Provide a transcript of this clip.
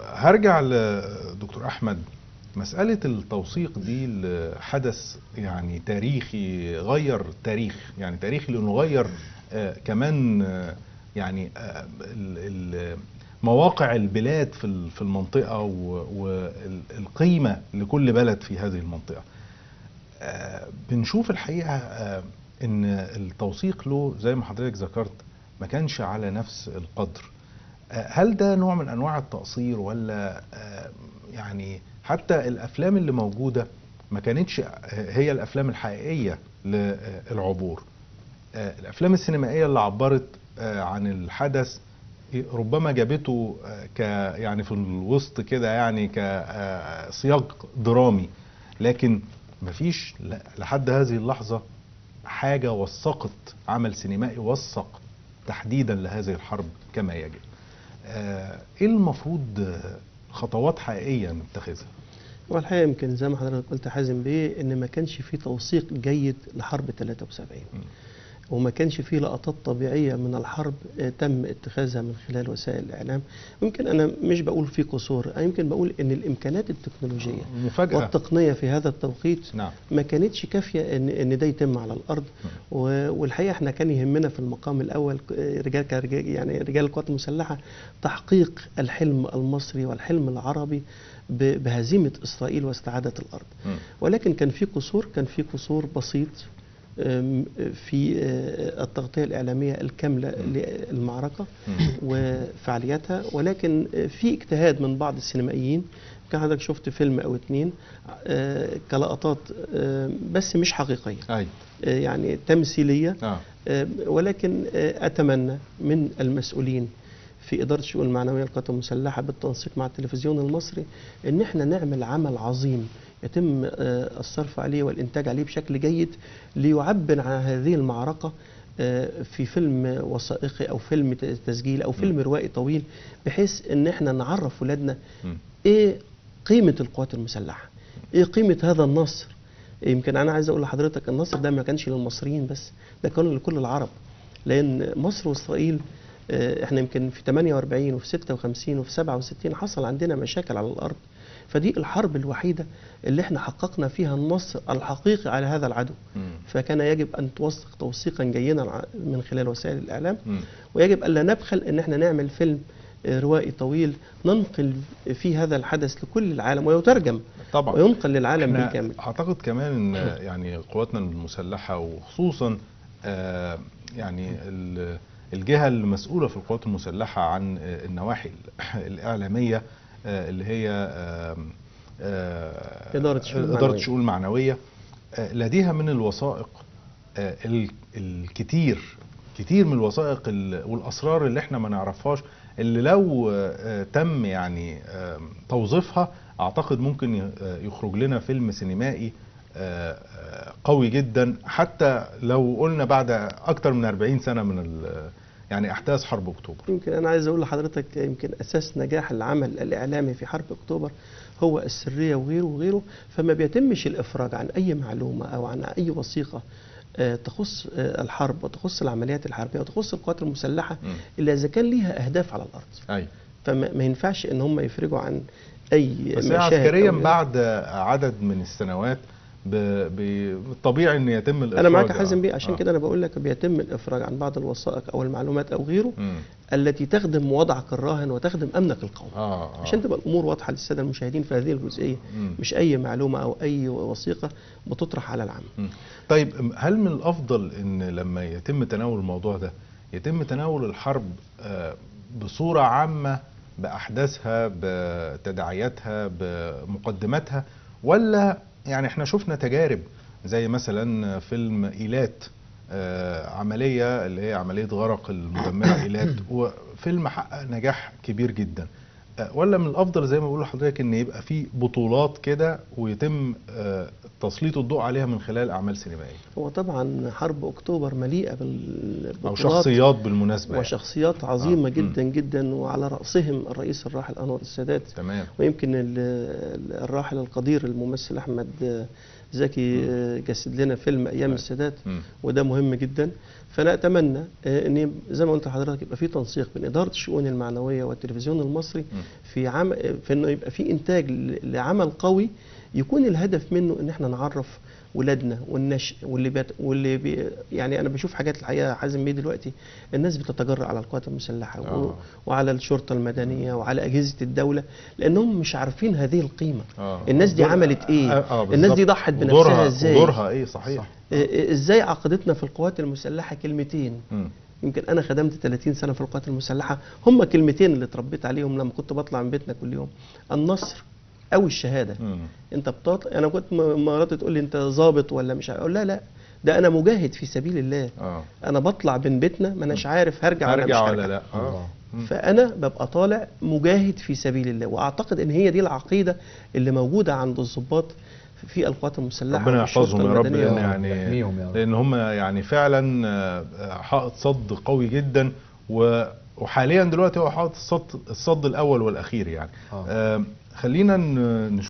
هرجع لدكتور أحمد. مسألة التوثيق دي لحدث يعني تاريخي غير التاريخ، يعني تاريخي لأنه غير كمان يعني مواقع البلاد في المنطقة والقيمة لكل بلد في هذه المنطقة. بنشوف الحقيقة إن التوثيق له زي ما حضرتك ذكرت ما كانش على نفس القدر. هل ده نوع من انواع التقصير، ولا يعني حتى الافلام اللي موجوده ما كانتش هي الافلام الحقيقيه للعبور؟ الافلام السينمائيه اللي عبرت عن الحدث ربما جابته يعني في الوسط كده، يعني كسياق درامي، لكن مفيش لحد هذه اللحظه حاجه وثقت، عمل سينمائي وثق تحديدا لهذه الحرب كما يجب. ايه المفروض خطوات حقيقيه نتخذها؟ هو الحقيقه يمكن زي ما حضرتك قلت حازم بيه ان ما كانش في توثيق جيد لحرب 73، وما كانش فيه لقطات طبيعية من الحرب تم اتخاذها من خلال وسائل الإعلام. يمكن أنا مش بقول فيه قصور، أنا يمكن بقول إن الإمكانات التكنولوجية مفاجأة والتقنية في هذا التوقيت نعم. ما كانتش كافية إن ده يتم على الأرض. والحقيقة إحنا كان يهمنا في المقام الأول رجال القوات المسلحة تحقيق الحلم المصري والحلم العربي بهزيمة إسرائيل واستعادة الأرض. ولكن كان في قصور بسيط في التغطية الإعلامية الكاملة للمعركة وفعالياتها، ولكن في اجتهاد من بعض السينمائيين. كان حضرتك شفت فيلم أو اتنين كلقطات بس مش حقيقية، يعني تمثيلية. ولكن أتمنى من المسؤولين في إدارة الشؤون المعنوية للقوات المسلحة بالتنسيق مع التلفزيون المصري إن احنا نعمل عمل عظيم يتم الصرف عليه والإنتاج عليه بشكل جيد ليعبر عن هذه المعركة في فيلم وثائقي أو فيلم تسجيل أو فيلم روائي طويل، بحيث إن احنا نعرف ولادنا إيه قيمة القوات المسلحة، إيه قيمة هذا النصر. يمكن أنا عايز أقول لحضرتك النصر ده ما كانش للمصريين بس، ده كان لكل العرب، لأن مصر وإسرائيل احنا يمكن في 48 وفي 56 وفي 67 حصل عندنا مشاكل على الأرض، فدي الحرب الوحيدة اللي احنا حققنا فيها النصر الحقيقي على هذا العدو. فكان يجب أن توثق توثيقا جيدا من خلال وسائل الإعلام، ويجب ألا نبخل أن احنا نعمل فيلم روائي طويل ننقل فيه هذا الحدث لكل العالم ويترجم طبعا وينقل للعالم بالكامل. أعتقد كمان أن يعني قواتنا المسلحة وخصوصا يعني الجهة المسؤولة في القوات المسلحة عن النواحي الإعلامية اللي هي إدارة الشؤون المعنوية لديها من الوثائق كتير من الوثائق والأسرار اللي احنا ما نعرفهاش، اللي لو تم يعني توظيفها أعتقد ممكن يخرج لنا فيلم سينمائي قوي جدا، حتى لو قلنا بعد أكتر من 40 سنة من يعني أحداث حرب أكتوبر. يمكن أنا عايز أقول لحضرتك يمكن أساس نجاح العمل الإعلامي في حرب أكتوبر هو السرية وغيره، فما بيتمش الإفراج عن أي معلومة أو عن أي وثيقة تخص الحرب وتخص العمليات الحربية وتخص القوات المسلحة إلا إذا كان ليها أهداف على الأرض. فما ينفعش إن هم يفرجوا عن أي مشاهد عسكريا بعد عدد من السنوات بالطبيعي ان يتم الافراج. انا معاك حازم بيه، عشان كده انا بقول لك بيتم الافراج عن بعض الوثائق او المعلومات او غيره التي تخدم وضعك الراهن وتخدم امنك القومي. عشان تبقى الامور واضحه للساده المشاهدين في هذه الجزئيه، مش اي معلومه او اي وثيقه بتطرح على العام. طيب هل من الافضل ان لما يتم تناول الموضوع ده يتم تناول الحرب بصوره عامه باحداثها بتداعياتها بمقدماتها، ولا يعني احنا شفنا تجارب زي مثلا فيلم إيلات، عملية اللي هي عملية غرق المدمرة إيلات، وفيلم حقق نجاح كبير جدا، ولا من الأفضل زي ما بقول لحضرتك إن يبقى في بطولات كده ويتم تسليط الضوء عليها من خلال أعمال سينمائية؟ هو طبعا حرب أكتوبر مليئة بالبطولات أو شخصيات بالمناسبة، وشخصيات عظيمة جدا جدا، وعلى رأسهم الرئيس الراحل أنور السادات. تمام. ويمكن الراحل القدير الممثل أحمد زكي جسد لنا فيلم ايام السادات، وده مهم جدا. فانا اتمنى ان زي ما قلت لحضرتك يبقى في تنسيق بين اداره الشؤون المعنويه والتلفزيون المصري في انه يبقى في انتاج لعمل قوي، يكون الهدف منه ان احنا نعرف ولادنا والنشء يعني انا بشوف حاجات الحقيقه حازم بيه دلوقتي، الناس بتتجرأ على القوات المسلحه وعلى الشرطه المدنيه وعلى اجهزه الدوله، لانهم مش عارفين هذه القيمه. الناس دي عملت ايه؟ الناس دي ضحت بنفسها ازاي؟ ودورها ايه؟ صحيح. ازاي عقيدتنا في القوات المسلحه كلمتين. يمكن انا خدمت 30 سنه في القوات المسلحه، هم كلمتين اللي اتربيت عليهم لما كنت بطلع من بيتنا كل يوم: النصر او الشهاده. انت انا كنت مراتي تقول لي انت ضابط ولا مش عارف، اقول لا ده انا مجاهد في سبيل الله. انا بطلع من بيتنا ما اناش عارف هرجع ولا مش هرجع ولا لا. فانا ببقى طالع مجاهد في سبيل الله، واعتقد ان هي دي العقيده اللي موجوده عند الضباط في القوات المسلحه. ربنا يحفظهم يا رب، لان هم يعني فعلا حائط صد قوي جدا، وحاليا دلوقتي هو حائط الصد الاول والاخير يعني. خلينا نشوف